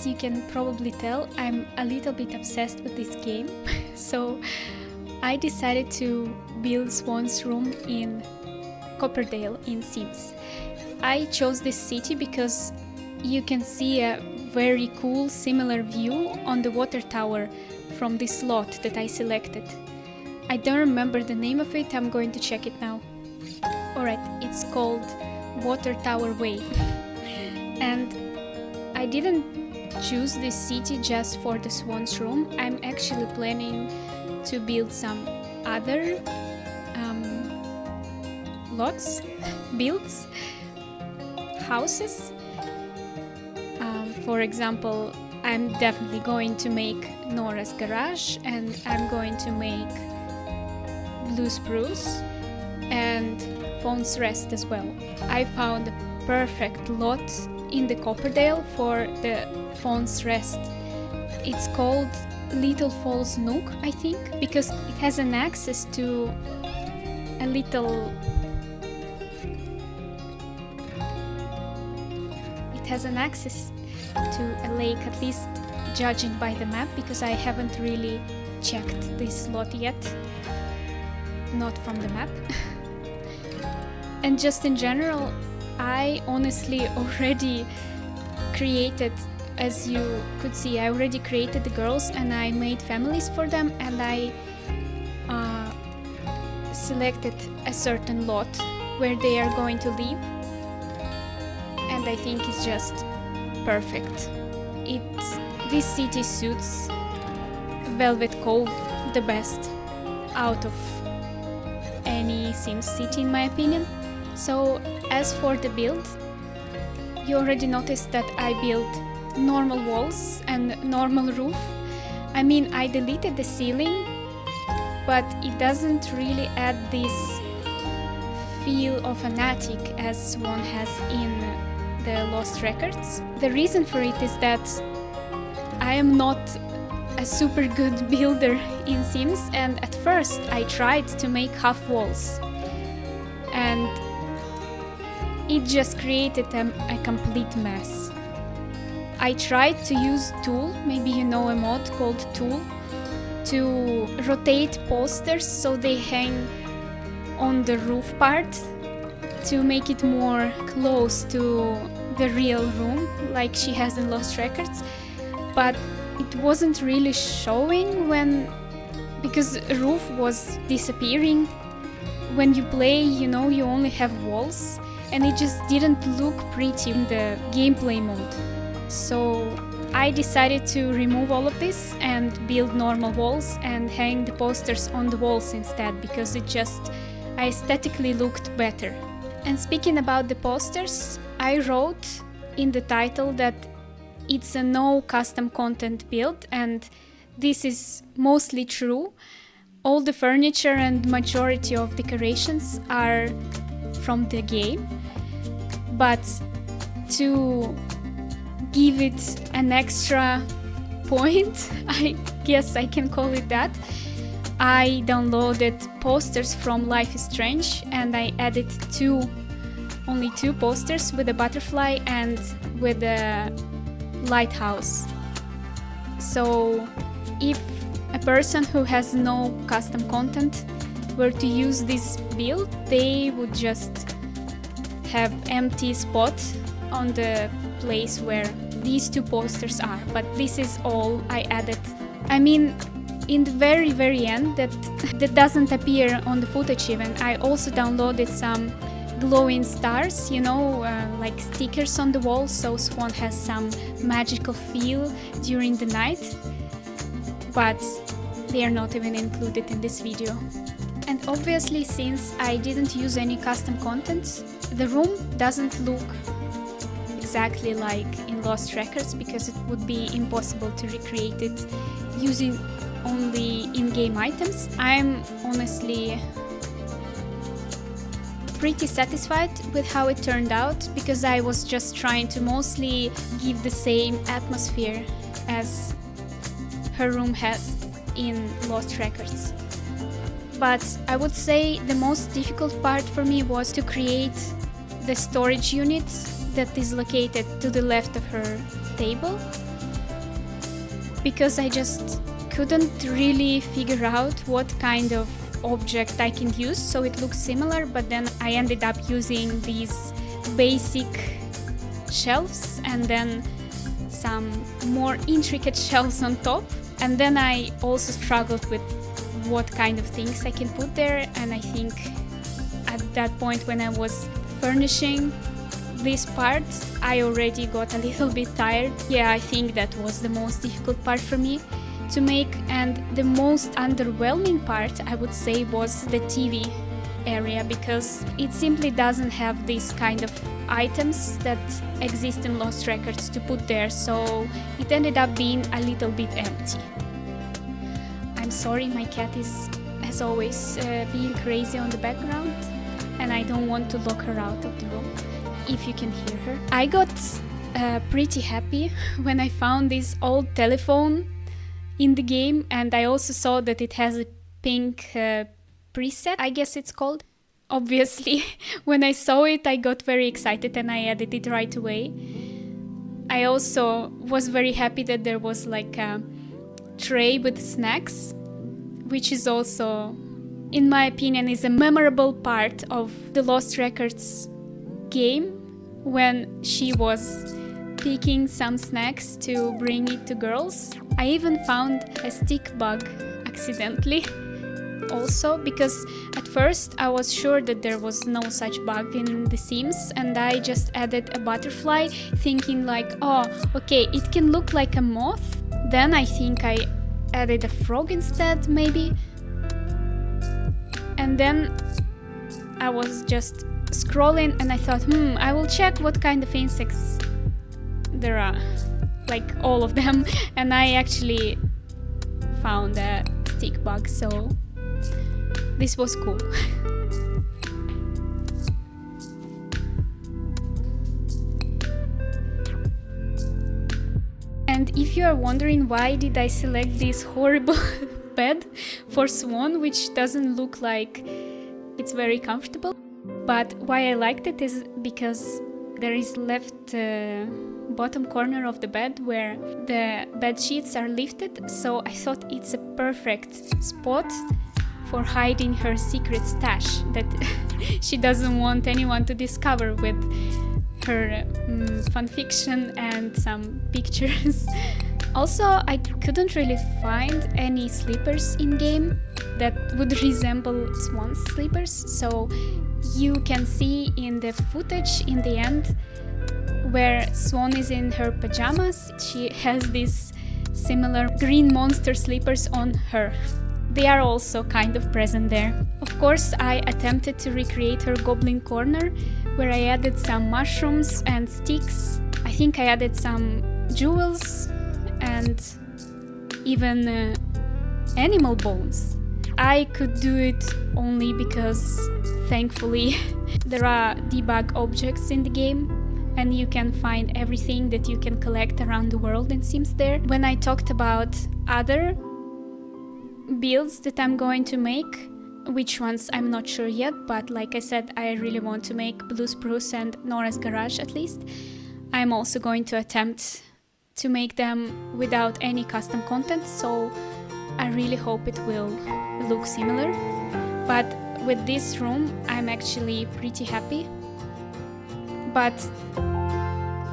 as you can probably tell, I'm a little bit obsessed with this game. So I decided to build Swann's room in Copperdale in Sims. I chose this city because you can see a very cool similar view on the water tower from this lot that I selected. I don't remember the name of it, I'm going to check it now. Alright, it's called Water Tower Way. And I didn't choose this city just for the Swann's room. I'm actually planning to build some other builds, houses. For example, I'm definitely going to make Nora's garage, and I'm going to make Blue Spruce and Fawn's Rest as well. I found a perfect lot in the Copperdale for the Fawn's Rest. It's called Little Falls Nook, I think, because it has an access to a little... It has an access to a lake, at least judging by the map, because I haven't really checked this lot yet. Not from the map. And just in general, I honestly already created, as you could see, I already created the girls and I made families for them, and I selected a certain lot where they are going to live, and I think it's just perfect. This city suits Velvet Cove the best out of any Sims city in my opinion. So as for the build, you already noticed that I built normal walls and normal roof. I mean, I deleted the ceiling, but it doesn't really add this feel of an attic as Swann has in the Lost Records. The reason for it is that I am not a super good builder in Sims, and at first I tried to make half walls and it just created a complete mess. I tried to use Tool, maybe you know a mod called Tool, to rotate posters so they hang on the roof part to make it more close to the real room like she has in Lost Records, but it wasn't really showing because the roof was disappearing. When you play, you know, you only have walls and it just didn't look pretty in the gameplay mode. So I decided to remove all of this and build normal walls and hang the posters on the walls instead, because it just aesthetically looked better. And speaking about the posters, I wrote in the title that it's a no custom content build, and this is mostly true. All the furniture and majority of decorations are from the game, but to give it an extra point, I guess I can call it that, I downloaded posters from Life is Strange and I added only two posters with a butterfly and with a lighthouse. So if a person who has no custom content were to use this build, they would just have empty spot on the place where these two posters are, but this is all I added. I mean, in the very end, that doesn't appear on the footage even, I also downloaded some glowing stars, you know, like stickers on the wall, so Swann has some magical feel during the night, but they are not even included in this video. And obviously, since I didn't use any custom content, the room doesn't look exactly like in Lost Records, because it would be impossible to recreate it using only in-game items. I'm honestly pretty satisfied with how it turned out, because I was just trying to mostly give the same atmosphere as her room has in Lost Records. But I would say the most difficult part for me was to create the storage unit that is located to the left of her table, because I just couldn't really figure out what kind of object I can use, so it looks similar, but then I ended up using these basic shelves and then some more intricate shelves on top. And then I also struggled with what kind of things I can put there, and I think at that point when I was furnishing this part, I already got a little bit tired. Yeah, I think that was the most difficult part for me to make, and the most underwhelming part, I would say, was the TV area, because it simply doesn't have these kind of items that exist in Lost Records to put there, so it ended up being a little bit empty. I'm sorry, my cat is, as always, being crazy on the background, and I don't want to lock her out of the room, if you can hear her. I got pretty happy when I found this old telephone in the game, and I also saw that it has a pink preset, I guess it's called. Obviously, when I saw it, I got very excited and I added it right away. I also was very happy that there was like a tray with snacks, which is also, in my opinion, is a memorable part of the Lost Records game, when she was picking some snacks to bring it to girls. I even found a stick bug accidentally also, because at first I was sure that there was no such bug in The Sims, and I just added a butterfly thinking like, oh, okay, it can look like a moth. Then I think I added a frog instead, maybe. And then I was just scrolling and I thought, I will check what kind of insects there are, like all of them, and I actually found a stick bug, so this was cool. And if you are wondering why did I select this horrible bed for Swann, which doesn't look like it's very comfortable, but why I liked it is because there is left bottom corner of the bed where the bed sheets are lifted, so I thought it's a perfect spot for hiding her secret stash that she doesn't want anyone to discover with her fanfiction and some pictures. Also, I couldn't really find any sleepers in game that would resemble Swann's sleepers, so you can see in the footage in the end where Swann is in her pajamas, she has these similar green monster sleepers on her. They are also kind of present there. Of course, I attempted to recreate her goblin corner, where I added some mushrooms and sticks. I think I added some jewels and even animal bones. I could do it only because, thankfully, there are debug objects in the game, and you can find everything that you can collect around the world in Sims there. When I talked about other builds that I'm going to make, which ones I'm not sure yet, but like I said, I really want to make Blue Spruce and Nora's Garage at least. I'm also going to attempt to make them without any custom content, so I really hope it will look similar. But with this room, I'm actually pretty happy. But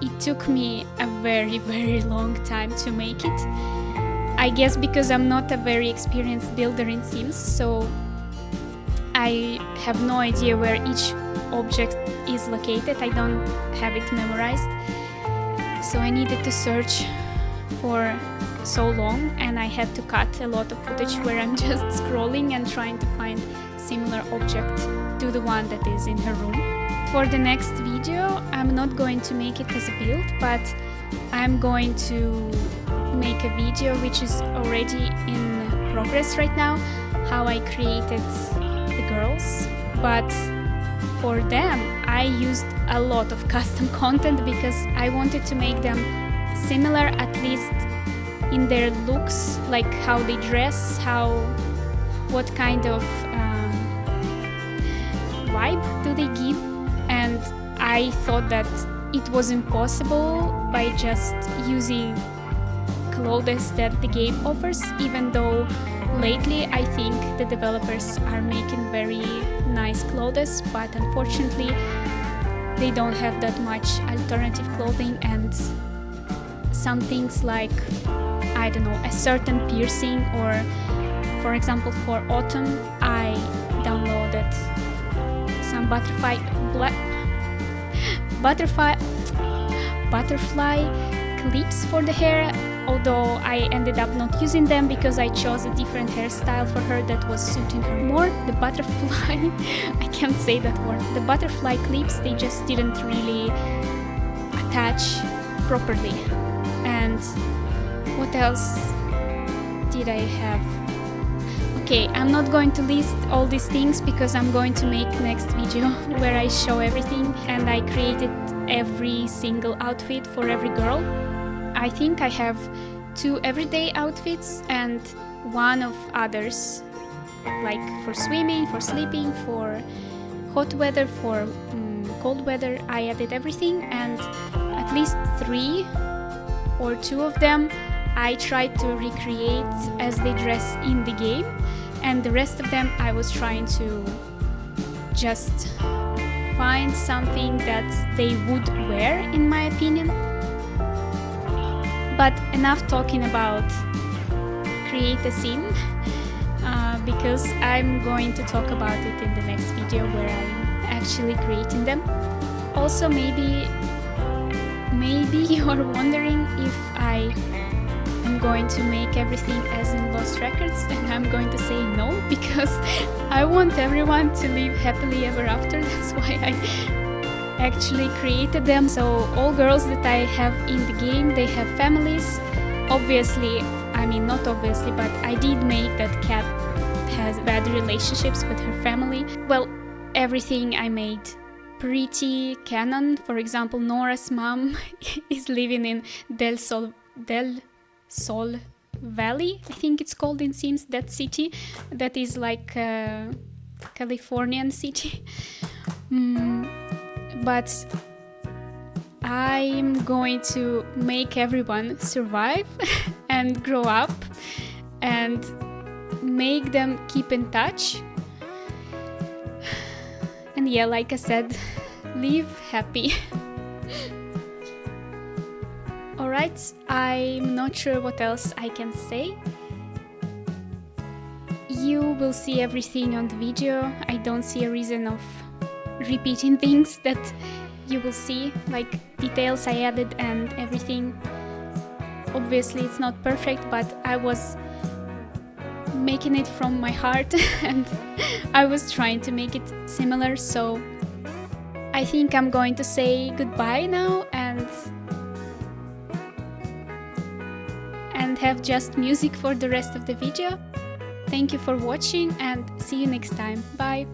it took me a very, very long time to make it. I guess because I'm not a very experienced builder in Sims, so I have no idea where each object is located. I don't have it memorized. So I needed to search for so long, and I had to cut a lot of footage where I'm just scrolling and trying to find similar object to the one that is in her room. For the next video, I'm not going to make it as a build, but I'm going to make a video which is already in progress right now, how I created the girls. But for them, I used a lot of custom content because I wanted to make them similar, at least in their looks, like how they dress, what kind of vibe do they give. And I thought that it was impossible by just using clothes that the game offers, even though lately I think the developers are making very nice clothes, but unfortunately they don't have that much alternative clothing, and some things like, I don't know, a certain piercing, or for example for autumn I downloaded some butterfly clips for the hair, although I ended up not using them because I chose a different hairstyle for her that was suiting her more. The butterfly, I can't say that word, the butterfly clips, they just didn't really attach properly. And what else did I have? Okay, I'm not going to list all these things because I'm going to make next video where I show everything, and I created every single outfit for every girl. I think I have 2 everyday outfits and 1 of others, like for swimming, for sleeping, for hot weather, for cold weather. I added everything, and at least 3 or 2 of them I tried to recreate as they dress in the game, and the rest of them I was trying to just find something that they would wear, in my opinion. But enough talking about create a scene, because I'm going to talk about it in the next video where I'm actually creating them. Also, maybe you're wondering if I am going to make everything as in Lost Records, and I'm going to say no, because I want everyone to live happily ever after. That's why I actually created them. So all girls that I have in the game, they have families. Obviously, I mean not obviously, but I did make that Cat has bad relationships with her family. Well, everything I made pretty canon. For example, Nora's mom is living in Del Sol Valley, I think it's called in Sims, that city that is like a Californian city. But I'm going to make everyone survive and grow up and make them keep in touch. And yeah, like I said, live happy. Alright, I'm not sure what else I can say. You will see everything on the video. I don't see a reason of repeating things that you will see, like details I added and everything. Obviously it's not perfect, but I was making it from my heart and I was trying to make it similar. So I think I'm going to say goodbye now and have just music for the rest of the video. Thank you for watching and see you next time. Bye!